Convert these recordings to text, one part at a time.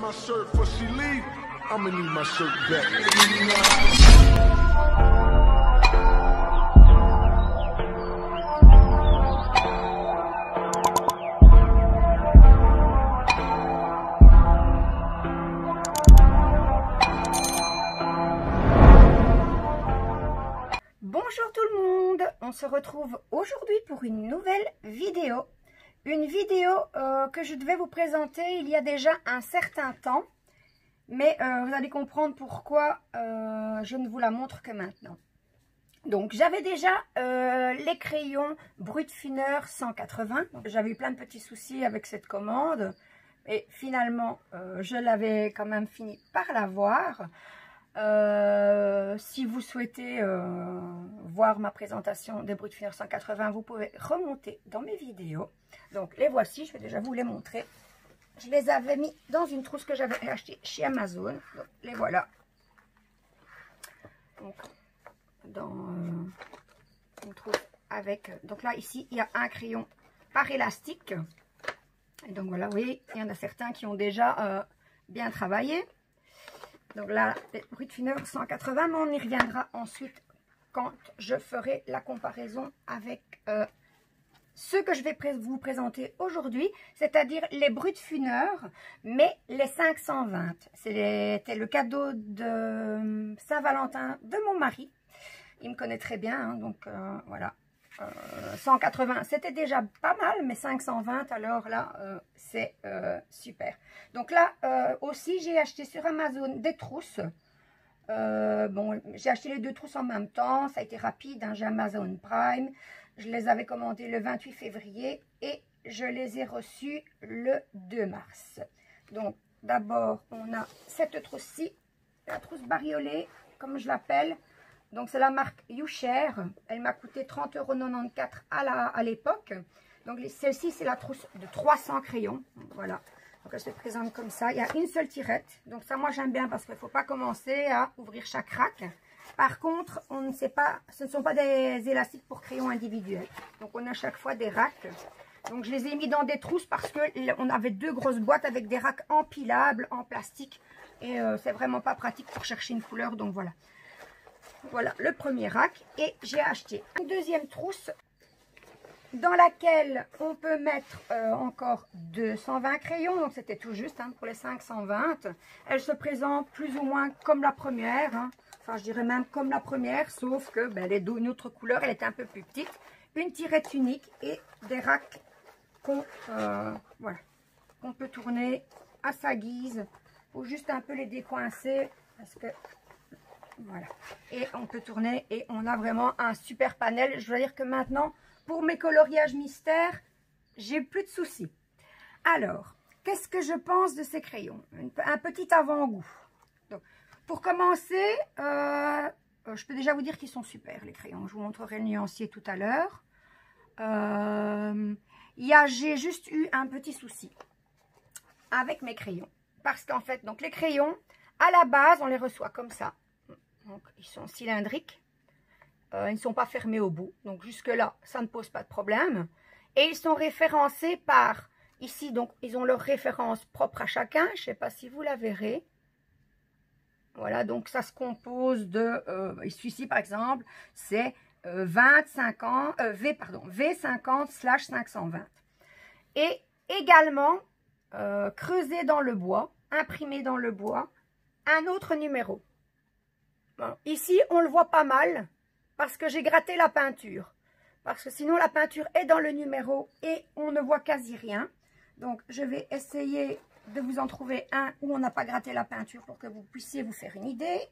my shirt before she leave, I'ma need my shirt back. Bonjour tout le monde, on se retrouve aujourd'hui pour une nouvelle vidéo. Une vidéo que je devais vous présenter il y a déjà un certain temps. Mais vous allez comprendre pourquoi je ne vous la montre que maintenant. Donc j'avais déjà les crayons Brutfiner 180. J'avais eu plein de petits soucis avec cette commande. Et finalement je l'avais quand même fini par l'avoir. Si vous souhaitez voir ma présentation des Brutfiner 180, vous pouvez remonter dans mes vidéos. Donc les voici, je vais déjà vous les montrer. Je les avais mis dans une trousse que j'avais achetée chez Amazon. Donc les voilà. Donc dans une trousse avec... Donc là ici il y a un crayon par élastique. Et donc voilà, vous voyez, il y en a certains qui ont déjà bien travaillé. Donc là, les Brutfiner 180, mais on y reviendra ensuite quand je ferai la comparaison avec ceux que je vais vous présenter aujourd'hui, c'est-à-dire les Brutfiner, mais les 520. C'était le cadeau de Saint-Valentin de mon mari. Il me connaît très bien, hein, donc voilà. 180, c'était déjà pas mal, mais 520, alors là, c'est super. Donc là, aussi, j'ai acheté sur Amazon des trousses. Bon, j'ai acheté les deux trousses en même temps, ça a été rapide, hein, j'ai Amazon Prime. Je les avais commandées le 28 février et je les ai reçues le 2 mars. Donc, d'abord, on a cette trousse-ci, la trousse bariolée, comme je l'appelle. Donc, c'est la marque YouShare. Elle m'a coûté 30,94 € à l'époque. Donc, celle-ci, c'est la trousse de 300 crayons. Donc, voilà. Donc, elle se présente comme ça. Il y a une seule tirette. Donc, ça, moi, j'aime bien parce qu'il ne faut pas commencer à ouvrir chaque rack. Par contre, on ne sait pas, ce ne sont pas des élastiques pour crayons individuels. Donc, on a chaque fois des racks. Donc, je les ai mis dans des trousses parce qu'on avait deux grosses boîtes avec des racks empilables en plastique. Et c'est vraiment pas pratique pour chercher une couleur. Donc, voilà. Voilà le premier rack. Et j'ai acheté une deuxième trousse dans laquelle on peut mettre encore 220 crayons. Donc, c'était tout juste hein, pour les 520. Elle se présente plus ou moins comme la première. Hein. Enfin, je dirais même comme la première, sauf que ben, elle est d'une autre couleur, elle était un peu plus petite. Une tirette unique et des racks qu'on voilà, qu'on peut tourner à sa guise. Il faut juste un peu les décoincer parce que voilà. Et on peut tourner et on a vraiment un super panel. Je veux dire que maintenant, pour mes coloriages mystères, j'ai plus de soucis. Alors, qu'est-ce que je pense de ces crayons? Un petit avant-goût. Pour commencer, je peux déjà vous dire qu'ils sont super, les crayons. Je vous montrerai le nuancier tout à l'heure. J'ai juste eu un petit souci avec mes crayons. Parce qu'en fait, donc les crayons, à la base, on les reçoit comme ça. Donc, ils sont cylindriques. Ils ne sont pas fermés au bout. Donc, jusque-là, ça ne pose pas de problème. Et ils sont référencés par, ici, donc, ils ont leur référence propre à chacun. Je ne sais pas si vous la verrez. Voilà, donc ça se compose de, ici par exemple, c'est V50/520. Et également, creusé dans le bois, imprimé dans le bois, un autre numéro. Bon, ici, on le voit pas mal parce que j'ai gratté la peinture. Parce que sinon, la peinture est dans le numéro et on ne voit quasi rien. Donc, je vais essayer de vous en trouver un où on n'a pas gratté la peinture pour que vous puissiez vous faire une idée.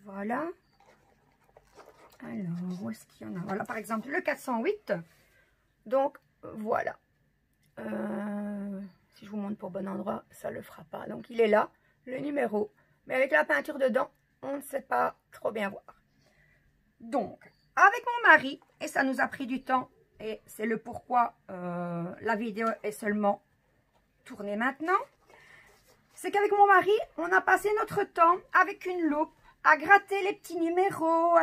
Voilà. Alors, où est-ce qu'il y en a? Voilà, par exemple, le 408. Donc, voilà. Si je vous montre pour bon endroit, ça ne le fera pas. Donc, il est là, le numéro. Mais avec la peinture dedans, on ne sait pas trop bien voir. Donc, avec mon mari, et ça nous a pris du temps, et c'est le pourquoi la vidéo est seulement tournée maintenant, c'est qu'avec mon mari, on a passé notre temps avec une loupe à gratter les petits numéros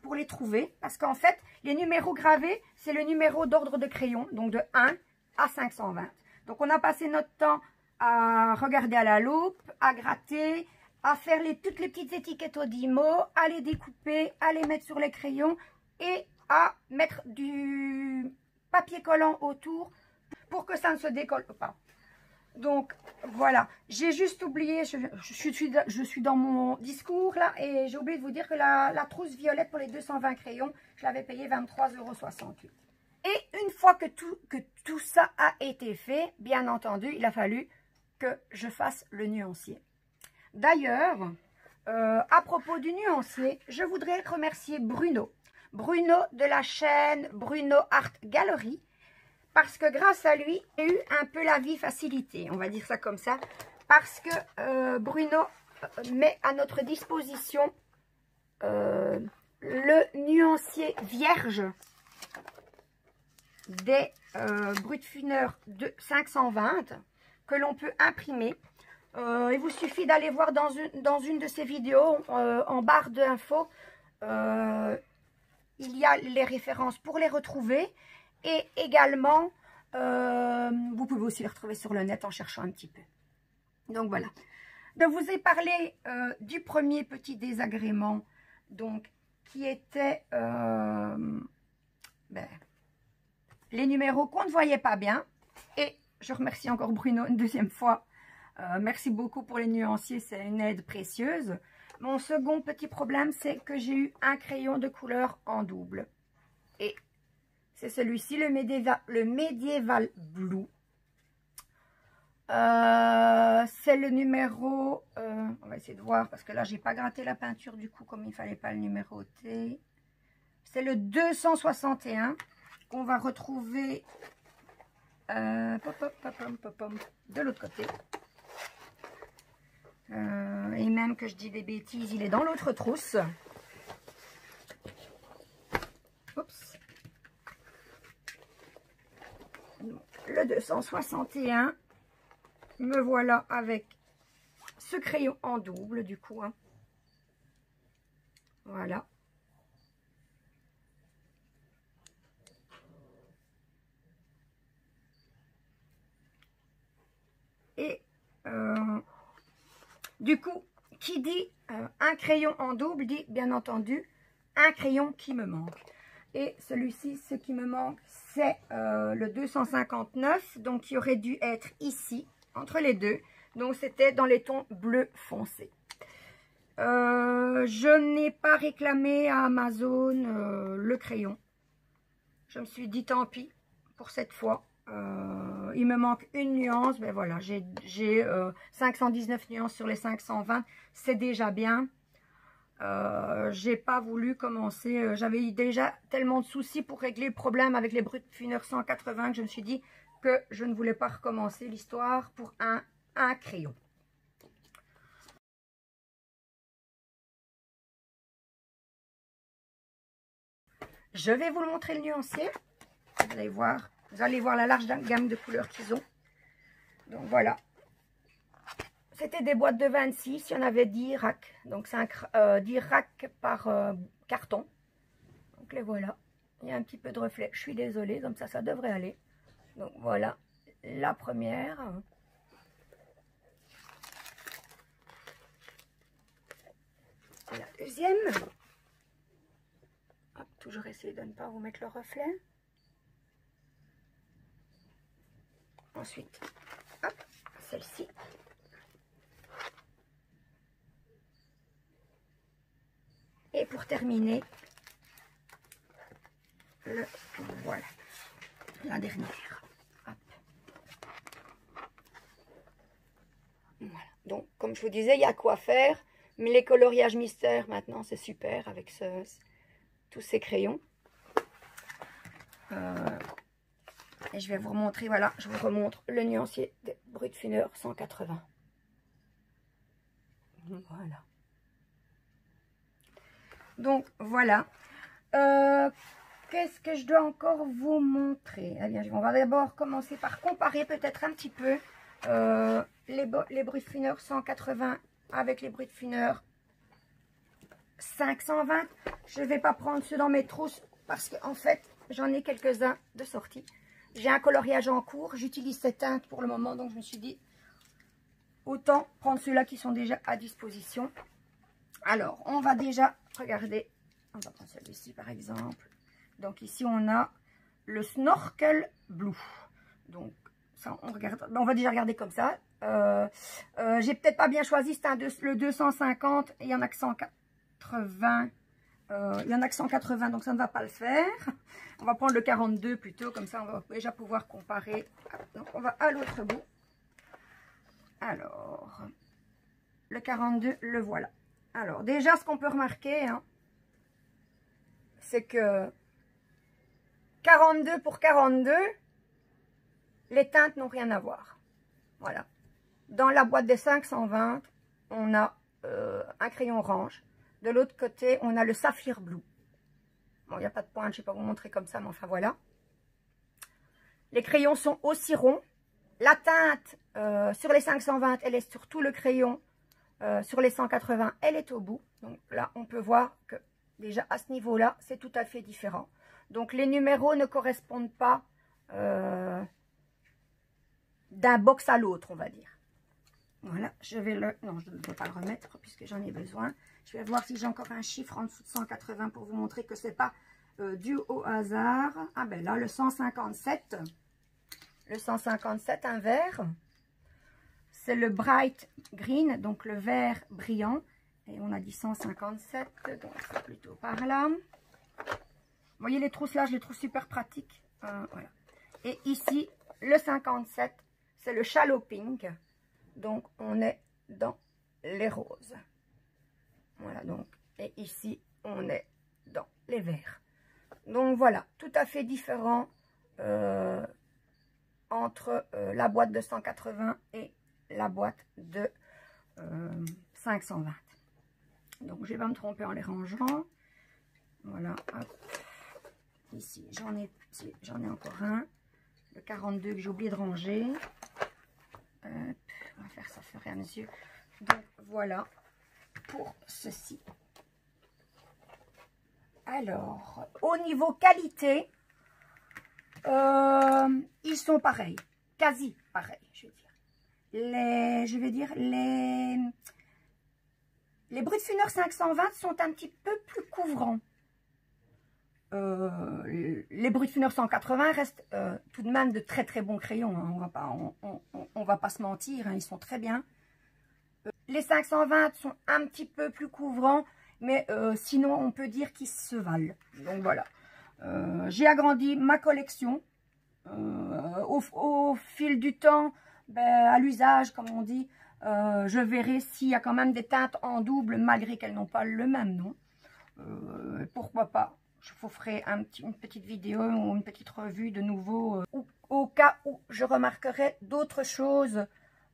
pour les trouver. Parce qu'en fait, les numéros gravés, c'est le numéro d'ordre de crayon, donc de 1 à 520. Donc, on a passé notre temps à regarder à la loupe, à gratter, à faire toutes les petites étiquettes Odimo, à les découper, à les mettre sur les crayons et à mettre du papier collant autour pour que ça ne se décolle pas. Donc voilà, j'ai juste oublié, je suis dans mon discours là et j'ai oublié de vous dire que la trousse violette pour les 220 crayons, je l'avais payé 23,68 €. Et une fois que tout ça a été fait, bien entendu, il a fallu que je fasse le nuancier. D'ailleurs, à propos du nuancier, je voudrais remercier Bruno de la chaîne Bruno Art Gallery, parce que grâce à lui, j'ai eu un peu la vie facilitée, on va dire ça comme ça, parce que Bruno met à notre disposition le nuancier vierge des Brutfunner de 520 que l'on peut imprimer. Il vous suffit d'aller voir dans une de ces vidéos, en barre d'infos, il y a les références pour les retrouver. Et également, vous pouvez aussi les retrouver sur le net en cherchant un petit peu. Donc voilà. Je vous ai parlé du premier petit désagrément, donc qui était les numéros qu'on ne voyait pas bien. Et je remercie encore Bruno une deuxième fois. Merci beaucoup pour les nuanciers, c'est une aide précieuse. Mon second petit problème, c'est que j'ai eu un crayon de couleur en double. Et c'est celui-ci, le Medieval Blue. C'est le numéro... on va essayer de voir, parce que là, j'ai pas gratté la peinture du coup, comme il fallait pas le numéroter. C'est le 261 qu'on va retrouver de l'autre côté. Et même que je dis des bêtises, il est dans l'autre trousse. Oups. Le 261. Me voilà avec ce crayon en double du coup. Hein. Voilà. Et du coup, qui dit un crayon en double dit bien entendu un crayon qui me manque. Et celui-ci, ce qui me manque, c'est le 259, donc qui aurait dû être ici, entre les deux. Donc c'était dans les tons bleu foncé. Je n'ai pas réclamé à Amazon le crayon. Je me suis dit tant pis pour cette fois. Il me manque une nuance, ben voilà, j'ai 519 nuances sur les 520, c'est déjà bien. J'ai pas voulu commencer, j'avais eu déjà tellement de soucis pour régler le problème avec les Brutfunner 180 que je me suis dit que je ne voulais pas recommencer l'histoire pour un crayon. Je vais vous le montrer le nuancier, vous allez voir la large gamme de couleurs qu'ils ont. Donc voilà. C'était des boîtes de 26, il y en avait 10 racks. Donc c'est 10 racks par carton. Donc les voilà. Il y a un petit peu de reflet, je suis désolée, comme ça devrait aller. Donc voilà la première. La deuxième. Hop, toujours essayer de ne pas vous mettre le reflet. Ensuite, hop, celle-ci. Et pour terminer, voilà, la dernière. Hop. Voilà. Donc, comme je vous disais, il y a quoi faire. Mais les coloriages mystères, maintenant, c'est super avec tous ces crayons. Et je vais vous remontrer, voilà, je vous remontre le nuancier des Brutfunner 180. Voilà. Donc, voilà. Qu'est-ce que je dois encore vous montrer? Eh bien, on va d'abord commencer par comparer peut-être un petit peu les Brutfunner 180 avec les Brutfunner 520. Je ne vais pas prendre ceux dans mes trousses parce qu'en fait, j'en ai quelques-uns de sortie. J'ai un coloriage en cours. J'utilise cette teinte pour le moment, donc je me suis dit, autant prendre ceux-là qui sont déjà à disposition. Alors, on va déjà regarder. On va prendre celui-ci par exemple. Donc ici, on a le Snorkel Blue. Donc, ça, on va déjà regarder comme ça. J'ai peut-être pas bien choisi, c'est le 250. Il y en a que 180. Il y en a que 180, donc ça ne va pas le faire. On va prendre le 42 plutôt, comme ça on va déjà pouvoir comparer. Donc on va à l'autre bout. Alors, le 42, le voilà. Alors, déjà ce qu'on peut remarquer, hein, c'est que 42 pour 42, les teintes n'ont rien à voir. Voilà. Dans la boîte des 520, on a un crayon orange. De l'autre côté, on a le Saphir Blue. Bon, il n'y a pas de pointe, je ne vais pas vous montrer comme ça, mais enfin voilà. Les crayons sont aussi ronds. La teinte sur les 520, elle est sur tout le crayon. Sur les 180, elle est au bout. Donc là, on peut voir que déjà à ce niveau-là, c'est tout à fait différent. Donc les numéros ne correspondent pas d'un box à l'autre, on va dire. Voilà, je vais le... Non, je ne peux pas le remettre puisque j'en ai besoin. Je vais voir si j'ai encore un chiffre en dessous de 180 pour vous montrer que ce n'est pas dû au hasard. Ah ben là, le 157. Le 157, un vert. C'est le Bright Green, donc le vert brillant. Et on a dit 157, donc c'est plutôt par là. Vous voyez les trousses là, je les trouve super pratiques. Voilà. Et ici, le 57, c'est le Shallow Pink. Donc, on est dans les roses. Voilà, donc. Et ici, on est dans les verts. Donc, voilà. Tout à fait différent entre la boîte de 180 et la boîte de 520. Donc, je vais pas me tromper en les rangeant. Voilà. Hop. Ici, j'en ai encore un. Le 42 que j'ai oublié de ranger. On va faire ça au fur et à mesure. Donc voilà pour ceci. Alors, au niveau qualité, ils sont pareils, quasi pareils, je vais dire. Les Brutfuner 520 sont un petit peu plus couvrants. Les Brutfuner 180 restent tout de même de très très bons crayons, hein. On va pas se mentir, hein, ils sont très bien. Les 520 sont un petit peu plus couvrants, mais sinon on peut dire qu'ils se valent. Donc voilà, j'ai agrandi ma collection au fil du temps, à l'usage comme on dit. Je verrai s'il y a quand même des teintes en double malgré qu'elles n'ont pas le même nom. Pourquoi pas. Je vous ferai une petite vidéo ou une petite revue de nouveau au cas où je remarquerai d'autres choses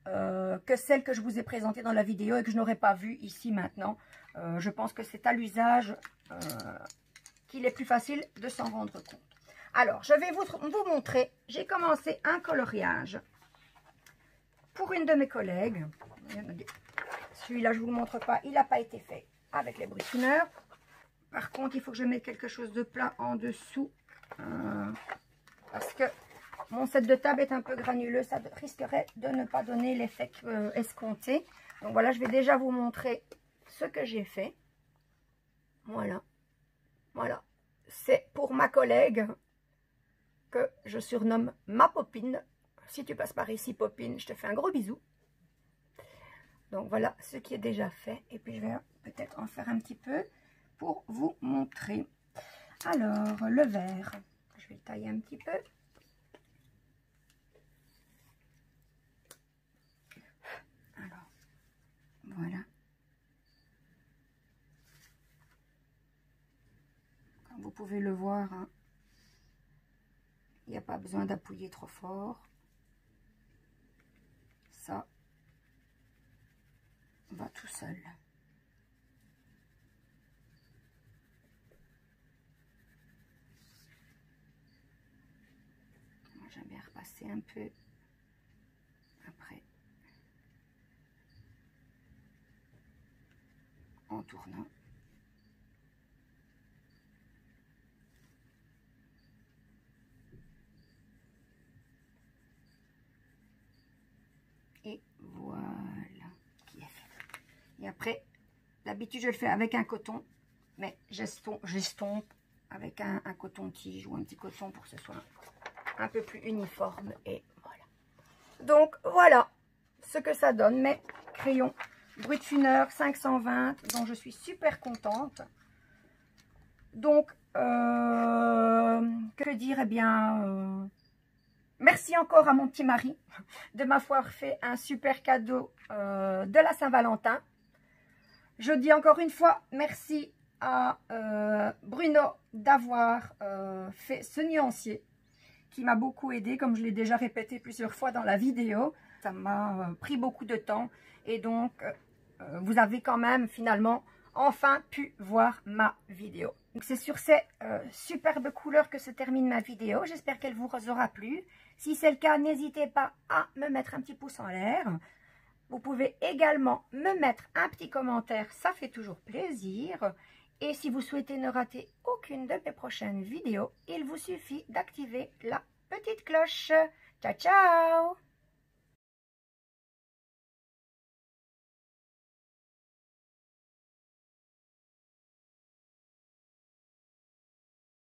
que celles que je vous ai présentées dans la vidéo et que je n'aurais pas vues ici maintenant. Je pense que c'est à l'usage qu'il est plus facile de s'en rendre compte. Alors, je vais vous montrer. J'ai commencé un coloriage pour une de mes collègues. Celui-là, je ne vous le montre pas. Il n'a pas été fait avec les Brutfuner. Par contre, il faut que je mette quelque chose de plat en dessous. Parce que mon set de table est un peu granuleux. Ça risquerait de ne pas donner l'effet escompté. Donc voilà, je vais déjà vous montrer ce que j'ai fait. Voilà. Voilà. C'est pour ma collègue que je surnomme ma Popine. Si tu passes par ici, Popine, je te fais un gros bisou. Donc voilà ce qui est déjà fait. Et puis je vais peut-être en faire un petit peu pour vous montrer. Alors, le vert, je vais le tailler un petit peu. Alors, voilà. Comme vous pouvez le voir, hein, il n'y a pas besoin d'appuyer trop fort. Ça va tout seul. J'aime bien repasser un peu après en tournant. Et voilà. Et après, d'habitude, je le fais avec un coton. Mais j'estompe avec un coton-tige ou un petit coton pour que ce soit un peu plus uniforme. Et voilà. Donc, voilà ce que ça donne. Mes crayons Brutfunner 520, dont je suis super contente. Donc, que dire? Eh bien, merci encore à mon petit mari de m'avoir fait un super cadeau de la Saint-Valentin. Je dis encore une fois merci à Bruno d'avoir fait ce nuancier qui m'a beaucoup aidé, comme je l'ai déjà répété plusieurs fois dans la vidéo. Ça m'a pris beaucoup de temps et donc vous avez quand même finalement enfin pu voir ma vidéo. Donc c'est sur ces superbes couleurs que se termine ma vidéo. J'espère qu'elle vous aura plu. Si c'est le cas, n'hésitez pas à me mettre un petit pouce en l'air. Vous pouvez également me mettre un petit commentaire, ça fait toujours plaisir. Et si vous souhaitez ne rater aucune de mes prochaines vidéos, il vous suffit d'activer la petite cloche. Ciao, ciao!